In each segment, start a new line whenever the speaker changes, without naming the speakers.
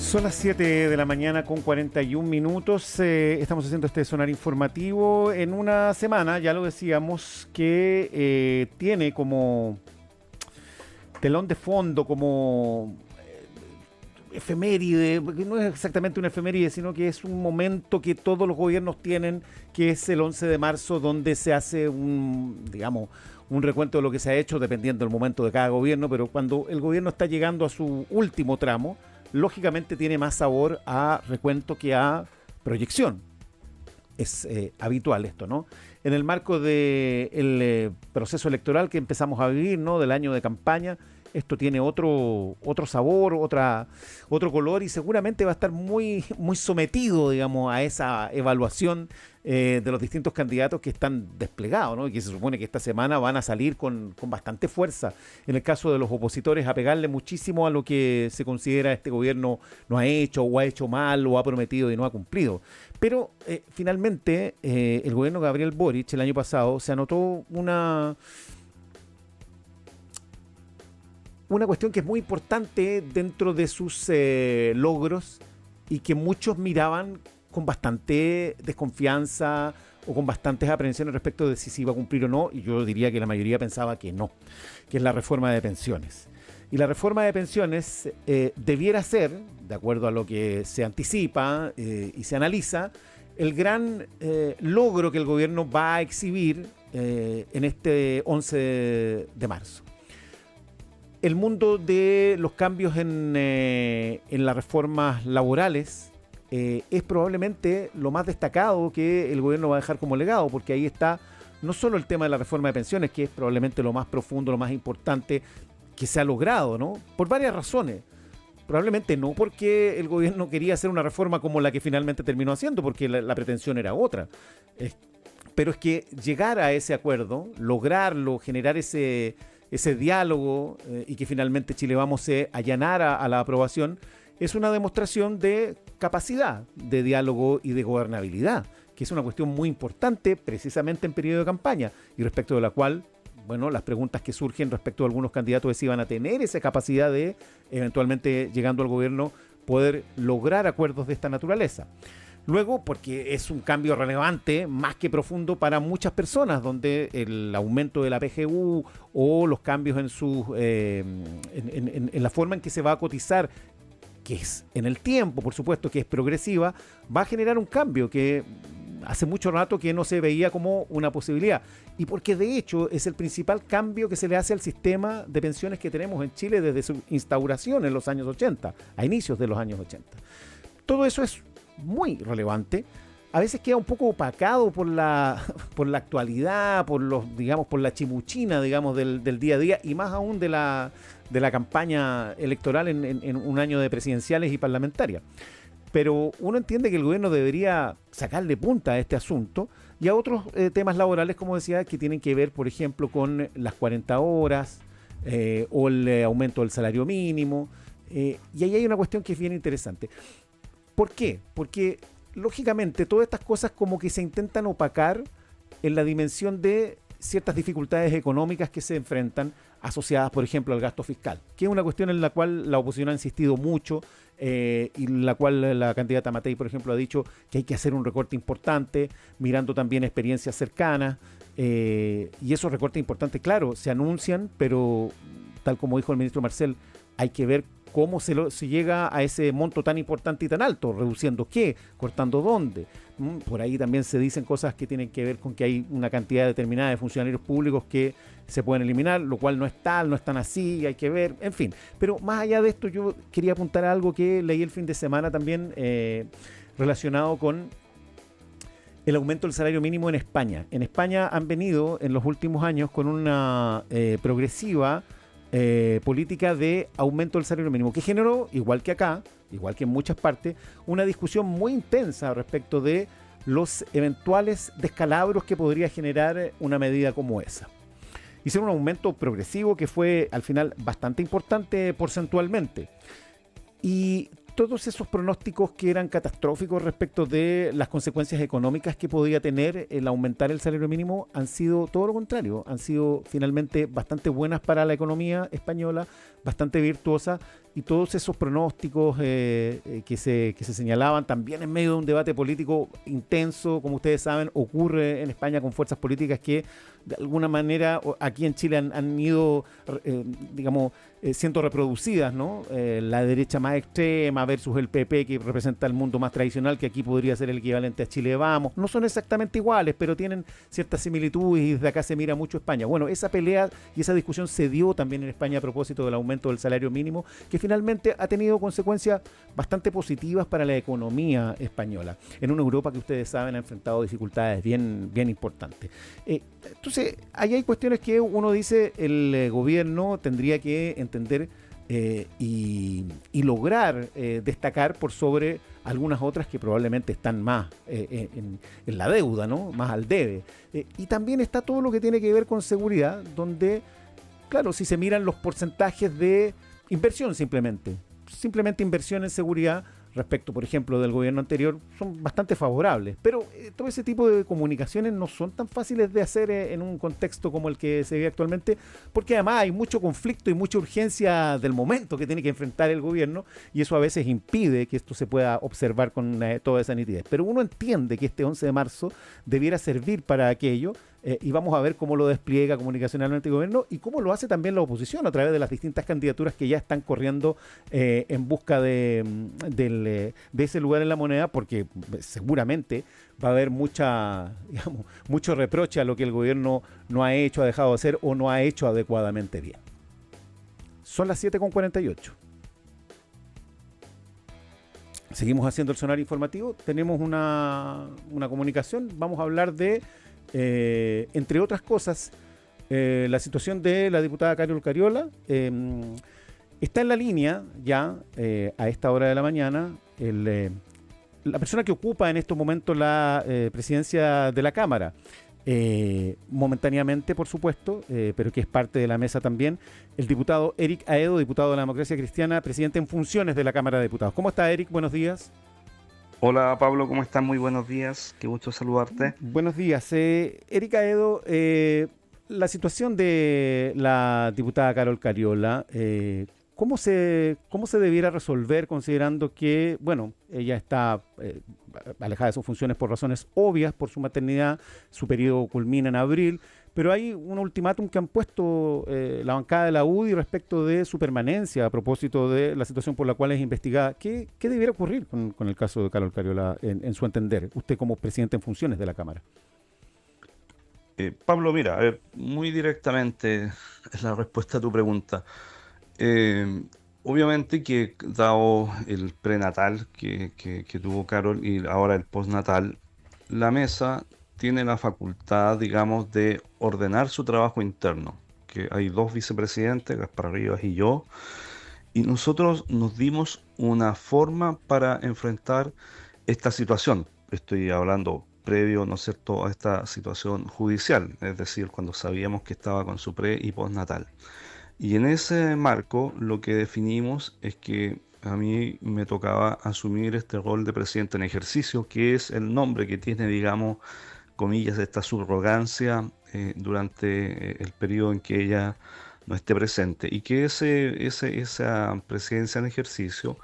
Son las 7 de la mañana con 41 minutos. Estamos haciendo este sonar informativo en una semana, ya lo decíamos, que tiene como telón de fondo, como efeméride, porque no es exactamente una efeméride, sino que es un momento que todos los gobiernos tienen, que es el 11 de marzo, donde se hace un recuento de lo que se ha hecho, dependiendo del momento de cada gobierno, pero cuando el gobierno está llegando a su último tramo, lógicamente tiene más sabor a recuento que a proyección. Es habitual esto, ¿no? En el marco del proceso electoral que empezamos a vivir, ¿no? Del año de campaña, esto tiene otro sabor, otro color, y seguramente va a estar muy, muy sometido, digamos, a esa evaluación de los distintos candidatos que están desplegados, ¿no? Y que se supone que esta semana van a salir con bastante fuerza. En el caso de los opositores, a pegarle muchísimo a lo que se considera este gobierno no ha hecho, o ha hecho mal, o ha prometido y no ha cumplido. Pero finalmente el gobierno de Gabriel Boric el año pasado se anotó una cuestión que es muy importante dentro de sus logros, y que muchos miraban con bastante desconfianza o con bastantes aprensiones respecto de si se iba a cumplir o no, y yo diría que la mayoría pensaba que no, que es la reforma de pensiones. Y la reforma de pensiones debiera ser, de acuerdo a lo que se anticipa y se analiza, el gran logro que el gobierno va a exhibir en este 11 de marzo. El mundo de los cambios en las reformas laborales es probablemente lo más destacado que el gobierno va a dejar como legado, porque ahí está no solo el tema de la reforma de pensiones, que es probablemente lo más profundo, lo más importante que se ha logrado, ¿no? Por varias razones. Probablemente no porque el gobierno quería hacer una reforma como la que finalmente terminó haciendo, porque la pretensión era otra. Pero es que llegar a ese acuerdo, lograrlo, generar ese diálogo y que finalmente Chile Vamos se allanara a la aprobación, es una demostración de capacidad de diálogo y de gobernabilidad, que es una cuestión muy importante precisamente en periodo de campaña, y respecto de la cual, bueno, las preguntas que surgen respecto a algunos candidatos es si van a tener esa capacidad de, eventualmente llegando al gobierno, poder lograr acuerdos de esta naturaleza. Luego, porque es un cambio relevante, más que profundo para muchas personas, donde el aumento de la PGU o los cambios en la forma en que se va a cotizar, que es en el tiempo, por supuesto, que es progresiva, va a generar un cambio que hace mucho rato que no se veía como una posibilidad. Y porque de hecho es el principal cambio que se le hace al sistema de pensiones que tenemos en Chile desde su instauración en los años 80, a inicios de los años 80. Todo eso es muy relevante. A veces queda un poco opacado por la actualidad, por la chimuchina, digamos, del día a día, y más aún de la campaña electoral en un año de presidenciales y parlamentarias. Pero uno entiende que el gobierno debería sacarle punta a este asunto y a otros temas laborales, como decía, que tienen que ver, por ejemplo, con las 40 horas o el aumento del salario mínimo. Y ahí hay una cuestión que es bien interesante. ¿Por qué? Porque, lógicamente, todas estas cosas como que se intentan opacar en la dimensión de ciertas dificultades económicas que se enfrentan, asociadas, por ejemplo, al gasto fiscal, que es una cuestión en la cual la oposición ha insistido mucho, y la cual la candidata Matei, por ejemplo, ha dicho que hay que hacer un recorte importante, mirando también experiencias cercanas, y esos recortes importantes, claro, se anuncian, pero tal como dijo el ministro Marcel, hay que ver cómo se llega a ese monto tan importante y tan alto, reduciendo qué, cortando dónde. Por ahí también se dicen cosas que tienen que ver con que hay una cantidad determinada de funcionarios públicos que se pueden eliminar, lo cual no es tal, no es tan así, hay que ver, en fin. Pero más allá de esto, yo quería apuntar a algo que leí el fin de semana también relacionado con el aumento del salario mínimo en España. En España han venido en los últimos años con una progresiva política de aumento del salario mínimo, que generó, igual que acá, igual que en muchas partes, una discusión muy intensa respecto de los eventuales descalabros que podría generar una medida como esa. Hicieron un aumento progresivo que fue al final bastante importante porcentualmente. Y todos esos pronósticos que eran catastróficos respecto de las consecuencias económicas que podía tener el aumentar el salario mínimo han sido todo lo contrario, han sido finalmente bastante buenas para la economía española, bastante virtuosa, y todos esos pronósticos que se señalaban también en medio de un debate político intenso, como ustedes saben, ocurre en España con fuerzas políticas que de alguna manera aquí en Chile han ido, digamos, siendo reproducidas, ¿no? La derecha más extrema versus el PP, que representa el mundo más tradicional, que aquí podría ser el equivalente a Chile Vamos. No son exactamente iguales, pero tienen ciertas similitudes y desde acá se mira mucho España. Bueno, esa pelea y esa discusión se dio también en España a propósito del aumento del salario mínimo, que finalmente ha tenido consecuencias bastante positivas para la economía española, en una Europa que ustedes saben ha enfrentado dificultades bien importantes. Entonces, ahí hay cuestiones que uno dice el gobierno tendría que entender y lograr destacar por sobre algunas otras que probablemente están más en la deuda, ¿no? Más al debe. Y también está todo lo que tiene que ver con seguridad, donde, claro, si se miran los porcentajes de inversión simplemente inversión en seguridad respecto, por ejemplo, del gobierno anterior, son bastante favorables. Pero todo ese tipo de comunicaciones no son tan fáciles de hacer en un contexto como el que se vive actualmente, porque además hay mucho conflicto y mucha urgencia del momento que tiene que enfrentar el gobierno, y eso a veces impide que esto se pueda observar con toda esa nitidez. Pero uno entiende que este 11 de marzo debiera servir para aquello, y vamos a ver cómo lo despliega comunicacionalmente el gobierno y cómo lo hace también la oposición a través de las distintas candidaturas que ya están corriendo en busca de ese lugar en la moneda, porque seguramente va a haber mucho reproche a lo que el gobierno no ha hecho, ha dejado de hacer o no ha hecho adecuadamente bien. Son las 7:48. Seguimos haciendo el sonar informativo. Tenemos una comunicación. Vamos a hablar de entre otras cosas, la situación de la diputada Carol Cariola. Está en la línea ya a esta hora de la mañana la persona que ocupa en estos momentos la presidencia de la Cámara, momentáneamente por supuesto, pero que es parte de la mesa también, el diputado Eric Aedo, diputado de la Democracia Cristiana, presidente en funciones de la Cámara de Diputados. ¿Cómo está, Eric? Buenos días.
Hola Pablo, ¿cómo estás? Muy buenos días, qué gusto saludarte.
Buenos días. Erika Edo, la situación de la diputada Carol Cariola, ¿cómo se debiera resolver considerando que, bueno, ella está alejada de sus funciones por razones obvias, por su maternidad, su periodo culmina en abril, pero hay un ultimátum que han puesto la bancada de la UDI respecto de su permanencia a propósito de la situación por la cual es investigada? ¿Qué debiera ocurrir con el caso de Carol Cariola en su entender, usted como presidente en funciones de la Cámara?
Pablo, mira, a ver, muy directamente es la respuesta a tu pregunta. Obviamente que dado el prenatal que tuvo Carol y ahora el postnatal, la mesa tiene la facultad, digamos, de ordenar su trabajo interno, que hay dos vicepresidentes, Gaspar Rivas y yo, y nosotros nos dimos una forma para enfrentar esta situación. Estoy hablando previo, ¿no es cierto?, a esta situación judicial, es decir, cuando sabíamos que estaba con su pre y postnatal. Y en ese marco lo que definimos es que a mí me tocaba asumir este rol de presidente en ejercicio, que es el nombre que tiene, digamos, comillas, esta subrogancia durante el periodo en que ella no esté presente, y que esa presidencia en ejercicio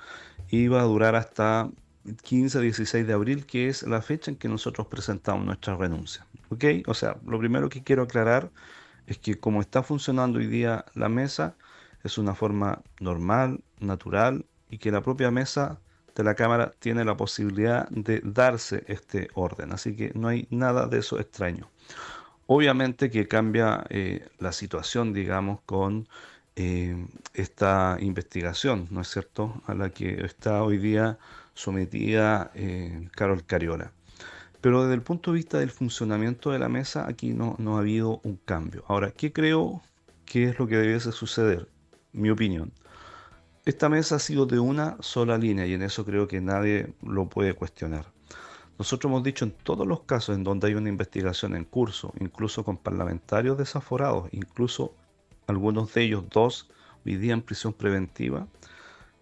iba a durar hasta 15-16 de abril, que es la fecha en que nosotros presentamos nuestra renuncia. ¿Ok? O sea, lo primero que quiero aclarar es que como está funcionando hoy día la mesa, es una forma normal, natural, y que la propia mesa de la Cámara tiene la posibilidad de darse este orden. Así que no hay nada de eso extraño. Obviamente que cambia la situación, digamos, con esta investigación, ¿no es cierto?, a la que está hoy día sometida Carol Cariola. Pero desde el punto de vista del funcionamiento de la mesa, aquí no ha habido un cambio. Ahora, ¿qué creo que es lo que debiese suceder? Mi opinión. Esta mesa ha sido de una sola línea y en eso creo que nadie lo puede cuestionar. Nosotros hemos dicho en todos los casos en donde hay una investigación en curso, incluso con parlamentarios desaforados, incluso algunos de ellos dos hoy día en prisión preventiva,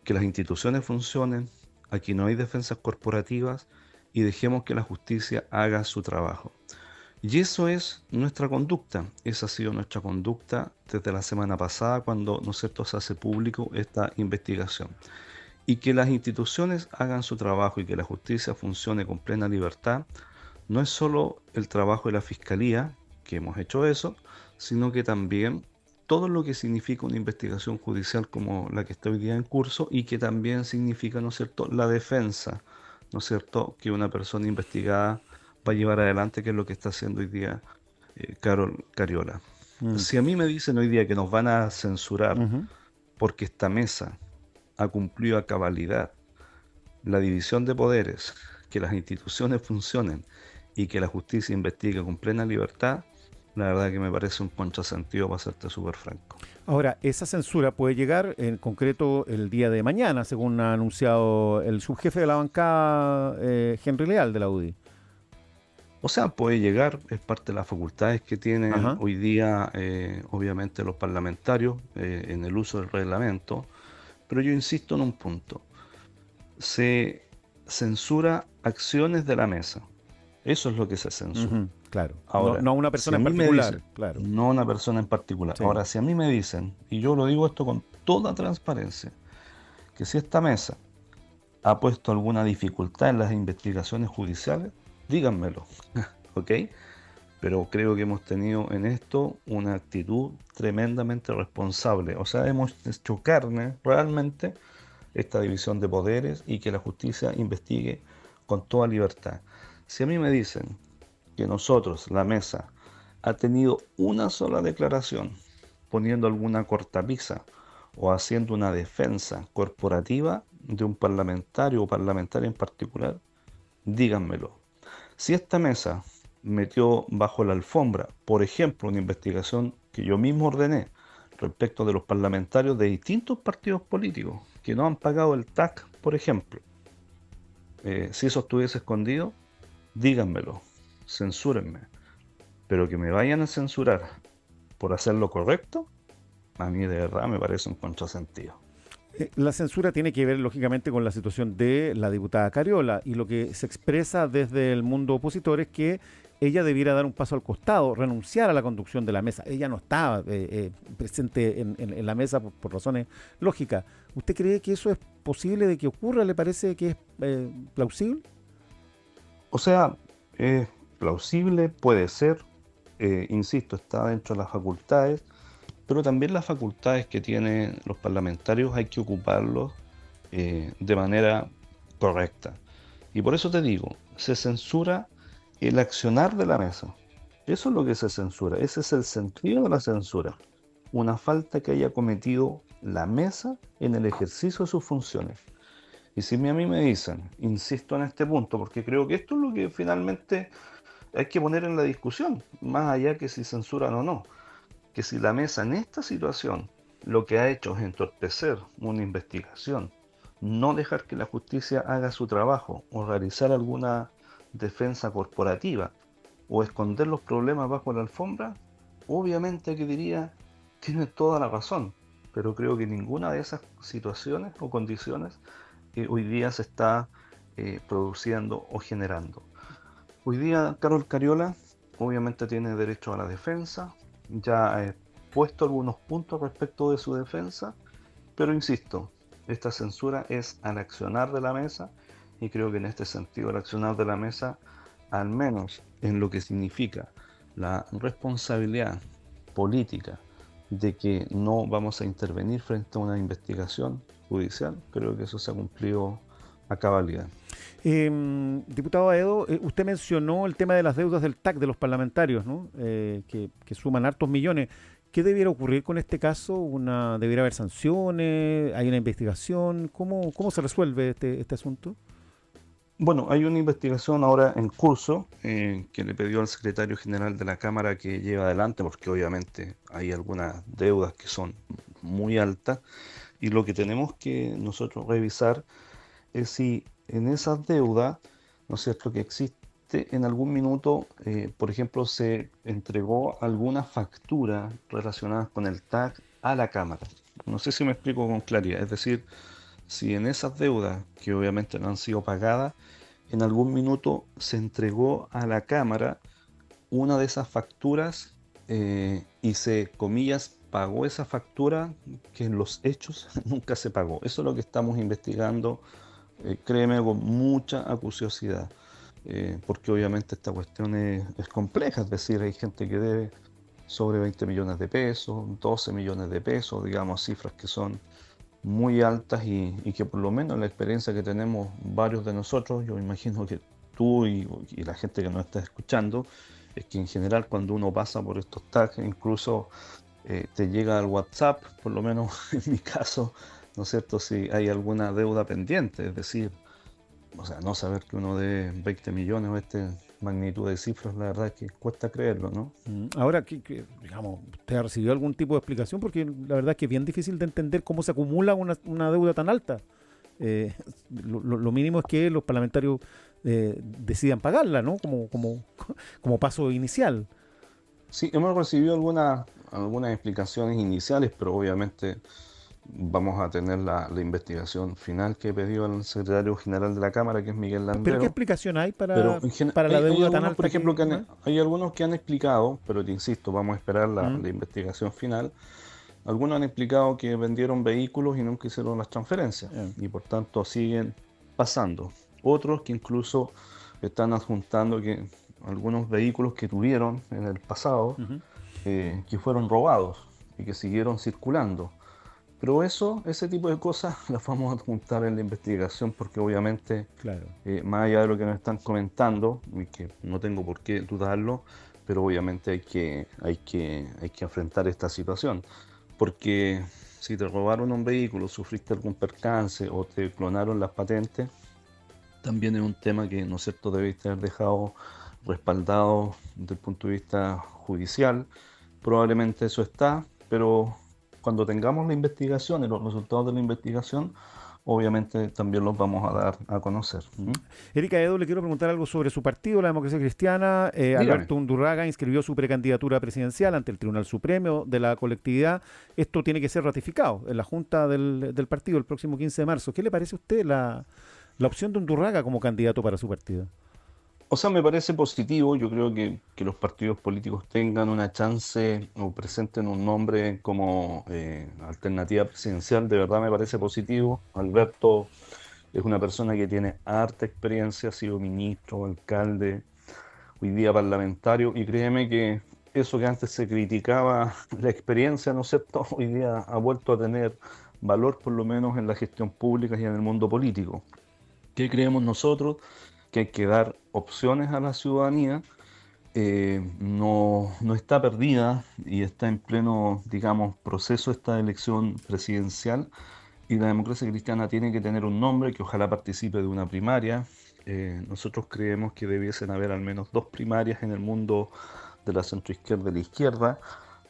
que las instituciones funcionen, aquí no hay defensas corporativas y dejemos que la justicia haga su trabajo. Y eso es nuestra conducta, esa ha sido nuestra conducta desde la semana pasada cuando, ¿no es cierto?, se hace público esta investigación. Y que las instituciones hagan su trabajo y que la justicia funcione con plena libertad, no es solo el trabajo de la Fiscalía, que hemos hecho eso, sino que también todo lo que significa una investigación judicial como la que está hoy día en curso y que también significa, ¿no es cierto?, la defensa, ¿no es cierto?, que una persona investigada va a llevar adelante, que es lo que está haciendo hoy día Carol Cariola.
Mm.
Si a mí me dicen hoy día que nos van a censurar
Ujú.
porque esta mesa ha cumplido a cabalidad la división de poderes, que las instituciones funcionen y que la justicia investigue con plena libertad, la verdad que me parece un contrasentido, para serte súper franco.
Ahora, esa censura puede llegar en concreto el día de mañana, según ha anunciado el subjefe de la bancada, Henry Leal, de la UDI.
O sea, puede llegar, es parte de las facultades que tienen
Ajá.
hoy día, obviamente, los parlamentarios en el uso del reglamento, pero yo insisto en un punto. Se censura acciones de la mesa. Eso es lo que se censura.
Ujú, claro. No,
Ahora,
no a una
si
persona
a
en
mí me
particular,
dicen,
claro.
no una persona en particular,
Sí.
ahora si a mí me dicen, y yo lo digo esto con toda transparencia, que si esta mesa ha puesto alguna dificultad en las investigaciones judiciales, díganmelo, ¿ok? Pero creo que hemos tenido en esto una actitud tremendamente responsable. O sea, hemos hecho carne realmente esta división de poderes y que la justicia investigue con toda libertad. Si a mí me dicen que nosotros, la mesa, ha tenido una sola declaración poniendo alguna cortapisa o haciendo una defensa corporativa de un parlamentario o parlamentaria en particular, díganmelo. Si esta mesa metió bajo la alfombra, por ejemplo, una investigación que yo mismo ordené respecto de los parlamentarios de distintos partidos políticos que no han pagado el TAC, por ejemplo, si eso estuviese escondido, díganmelo, censúrenme, pero que me vayan a censurar por hacer lo correcto, a mí de verdad me parece un contrasentido.
La censura tiene que ver, lógicamente, con la situación de la diputada Cariola y lo que se expresa desde el mundo opositor es que ella debiera dar un paso al costado, renunciar a la conducción de la mesa. Ella no estaba presente en la mesa por razones lógicas. ¿Usted cree que eso es posible de que ocurra? ¿Le parece que es plausible?
O sea, es plausible, puede ser, insisto, está dentro de las facultades, pero también las facultades que tienen los parlamentarios hay que ocuparlos de manera correcta. Y por eso te digo, se censura el accionar de la mesa. Eso es lo que se censura, ese es el sentido de la censura. Una falta que haya cometido la mesa en el ejercicio de sus funciones. Y si a mí me dicen, insisto en este punto, porque creo que esto es lo que finalmente hay que poner en la discusión, más allá que si censuran o no, que si la mesa en esta situación lo que ha hecho es entorpecer una investigación, no dejar que la justicia haga su trabajo o realizar alguna defensa corporativa o esconder los problemas bajo la alfombra, obviamente que diría, tiene toda la razón, pero creo que ninguna de esas situaciones o condiciones hoy día se está produciendo o generando. Hoy día Carol Cariola obviamente tiene derecho a la defensa, ya ha puesto algunos puntos respecto de su defensa, pero insisto, esta censura es al accionar de la mesa y creo que en este sentido el accionar de la mesa, al menos en lo que significa la responsabilidad política de que no vamos a intervenir frente a una investigación judicial, creo que eso se ha cumplido a cabalidad.
Diputado Aedo, usted mencionó el tema de las deudas del TAC de los parlamentarios, ¿no? Que suman hartos millones. ¿Qué debiera ocurrir con este caso? ¿Debiera haber sanciones? ¿Hay una investigación? ¿Cómo se resuelve este asunto?
Bueno, hay una investigación ahora en curso que le pidió al secretario general de la Cámara que lleve adelante, porque obviamente hay algunas deudas que son muy altas y lo que tenemos que nosotros revisar es si en esas deudas, ¿no es cierto?, que existe en algún minuto, por ejemplo, se entregó alguna factura relacionada con el TAC a la Cámara. No sé si me explico con claridad, es decir, si en esas deudas, que obviamente no han sido pagadas, en algún minuto se entregó a la Cámara una de esas facturas y se, comillas, pagó esa factura que en los hechos nunca se pagó. Eso es lo que estamos investigando, créeme, con mucha acuciosidad, porque obviamente esta cuestión es compleja, es decir, hay gente que debe sobre 20 millones de pesos, 12 millones de pesos, digamos, cifras que son muy altas y que por lo menos la experiencia que tenemos varios de nosotros, yo imagino que tú y la gente que nos está escuchando, es que en general cuando uno pasa por estos tags, incluso te llega al WhatsApp, por lo menos en mi caso, ¿no es cierto? Si hay alguna deuda pendiente, es decir, o sea, no saber que uno debe 20 millones o esta magnitud de cifras, la verdad es que cuesta creerlo, ¿no?
Ahora, digamos, ¿usted ha recibido algún tipo de explicación? Porque la verdad es que es bien difícil de entender cómo se acumula una deuda tan alta. Eh, lo mínimo es que los parlamentarios decidan pagarla, ¿no? Como paso inicial.
Sí, hemos recibido algunas explicaciones iniciales, pero obviamente vamos a tener la investigación final que pidió el secretario general de la Cámara, que es Miguel
¿Pero qué
Landero.
explicación hay
Pero
para la
hay
deuda tan
algunos, por
alta
ejemplo,
que... ¿no?
hay algunos que han explicado, pero te insisto, vamos a esperar
Mm,
la investigación final. Algunos han explicado que vendieron vehículos y nunca hicieron las transferencias
eh,
y por tanto siguen pasando. Otros que incluso están adjuntando que algunos vehículos que tuvieron en el pasado
ujú,
que fueron robados y que siguieron circulando. Pero ese tipo de cosas las vamos a adjuntar en la investigación porque obviamente,
claro.
más allá de lo que nos están comentando, y que no tengo por qué dudarlo, pero obviamente hay que enfrentar esta situación. Porque si te robaron un vehículo, sufriste algún percance o te clonaron las patentes, también es un tema que, ¿no es cierto?, debiste haber dejado respaldado desde el punto de vista judicial. Probablemente eso está, pero cuando tengamos la investigación y los resultados de la investigación, obviamente también los vamos a dar a conocer.
Mm.
¿Mm?
Erika Edo, le quiero preguntar algo sobre su partido, la Democracia Cristiana.
Dígame.
Alberto Undurraga inscribió su precandidatura presidencial ante el Tribunal Supremo de la colectividad. Esto tiene que ser ratificado en la Junta del partido el próximo 15 de marzo. ¿Qué le parece a usted la opción de Undurraga como candidato para su partido?
O sea, me parece positivo. Yo creo que los partidos políticos tengan una chance o presenten un nombre como alternativa presidencial. De verdad me parece positivo. Alberto es una persona que tiene harta experiencia, ha sido ministro, alcalde, hoy día parlamentario, y créeme que eso que antes se criticaba, la experiencia, ¿no es cierto?, hoy día ha vuelto a tener valor, por lo menos en la gestión pública y en el mundo político. ¿Qué creemos nosotros? Que hay que dar opciones a la ciudadanía. No está perdida y está en pleno, digamos, proceso esta elección presidencial, y la Democracia Cristiana tiene que tener un nombre que ojalá participe de una primaria. Nosotros creemos que debiesen haber al menos dos primarias en el mundo de la centroizquierda y la izquierda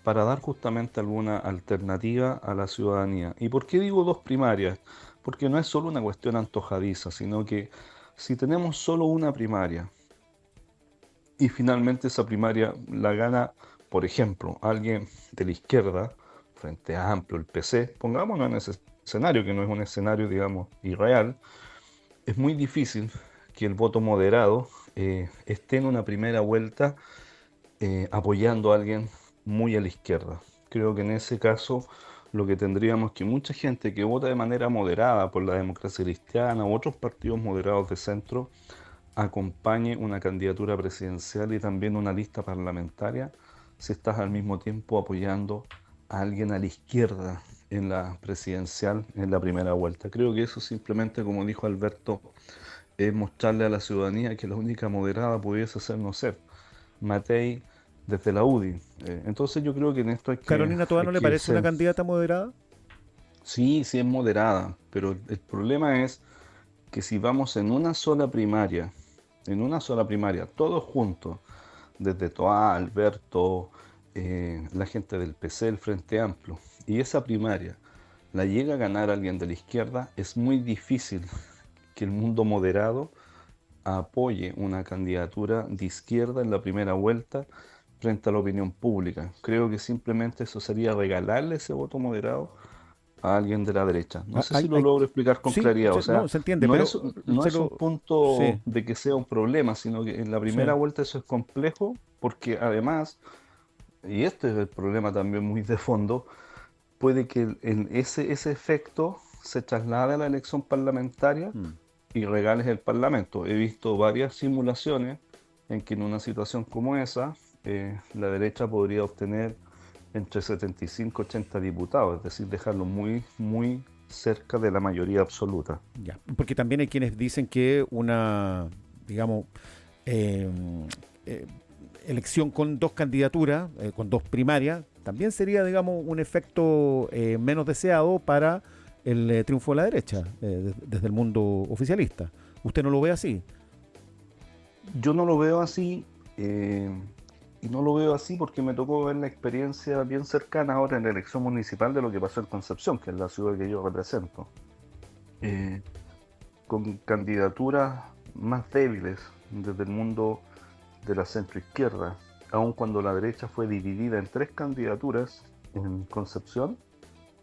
para dar justamente alguna alternativa a la ciudadanía. ¿Y por qué digo dos primarias? Porque no es solo una cuestión antojadiza, sino que si tenemos solo una primaria y finalmente esa primaria la gana, por ejemplo, alguien de la izquierda, Frente Amplio, el PC, pongámonos en ese escenario, que no es un escenario, digamos, irreal, es muy difícil que el voto moderado esté en una primera vuelta apoyando a alguien muy a la izquierda. Creo que en ese caso lo que tendríamos que mucha gente que vota de manera moderada por la Democracia Cristiana u otros partidos moderados de centro acompañe una candidatura presidencial y también una lista parlamentaria si estás al mismo tiempo apoyando a alguien a la izquierda en la presidencial en la primera vuelta. Creo que eso simplemente, como dijo Alberto, es mostrarle a la ciudadanía que la única moderada pudiese ser, no ser Matei desde la UDI. Entonces yo creo que en esto
¿Carolina Toa
hay
no le
que
parece una
ser,
candidata moderada?
sí, sí es moderada, pero el problema es que si vamos en una sola primaria, todos juntos, desde Toa, Alberto, la gente del PC, el Frente Amplio, y esa primaria la llega a ganar alguien de la izquierda, es muy difícil que el mundo moderado apoye una candidatura de izquierda en la primera vuelta frente a la opinión pública. Creo que simplemente eso sería regalarle ese voto moderado a alguien de la derecha. No sé si lo
Hay,
logro explicar con
sí,
claridad. O sea,
no, se entiende, pero
no
se
es un
lo,
punto
sí,
de que sea un problema, sino que en la primera
sí.
vuelta eso es complejo, porque además, y este es el problema también muy de fondo, puede que ese efecto se traslade a la elección parlamentaria
Mm.
y regales el Parlamento. He visto varias simulaciones en que en una situación como esa, la derecha podría obtener entre 75 y 80 diputados, es decir, dejarlo muy, muy cerca de la mayoría absoluta.
Ya, porque también hay quienes dicen que una, digamos, eh, eh, elección con dos candidaturas, con dos primarias, también sería, digamos, un efecto menos deseado para el triunfo de la derecha, desde el mundo oficialista. ¿Usted no lo ve así?
Yo no lo veo así, y no lo veo así porque me tocó ver la experiencia bien cercana ahora en la elección municipal de lo que pasó en Concepción, que es la ciudad que yo represento. Eh, con candidaturas más débiles desde el mundo de la centroizquierda, aun cuando la derecha fue dividida en tres candidaturas en Concepción,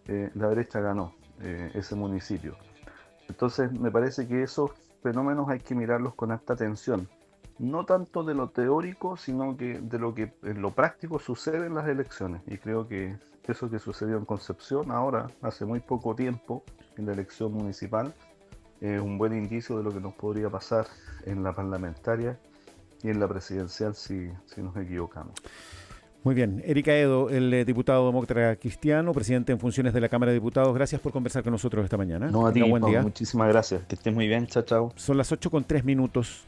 la derecha ganó ese municipio. Entonces me parece que esos fenómenos hay que mirarlos con alta atención, no tanto de lo teórico, sino que de lo que en lo práctico sucede en las elecciones. Y creo que eso que sucedió en Concepción ahora, hace muy poco tiempo, en la elección municipal, es un buen indicio de lo que nos podría pasar en la parlamentaria y en la presidencial si nos equivocamos.
Muy bien. Erika Edo, el diputado demócrata cristiano, presidente en funciones de la Cámara de Diputados, gracias por conversar con nosotros esta mañana.
No,
Que
a
tenga
ti,
buen
Pablo,
día.
muchísimas gracias. Que estés muy bien. Chao, chao.
Son las 8:03.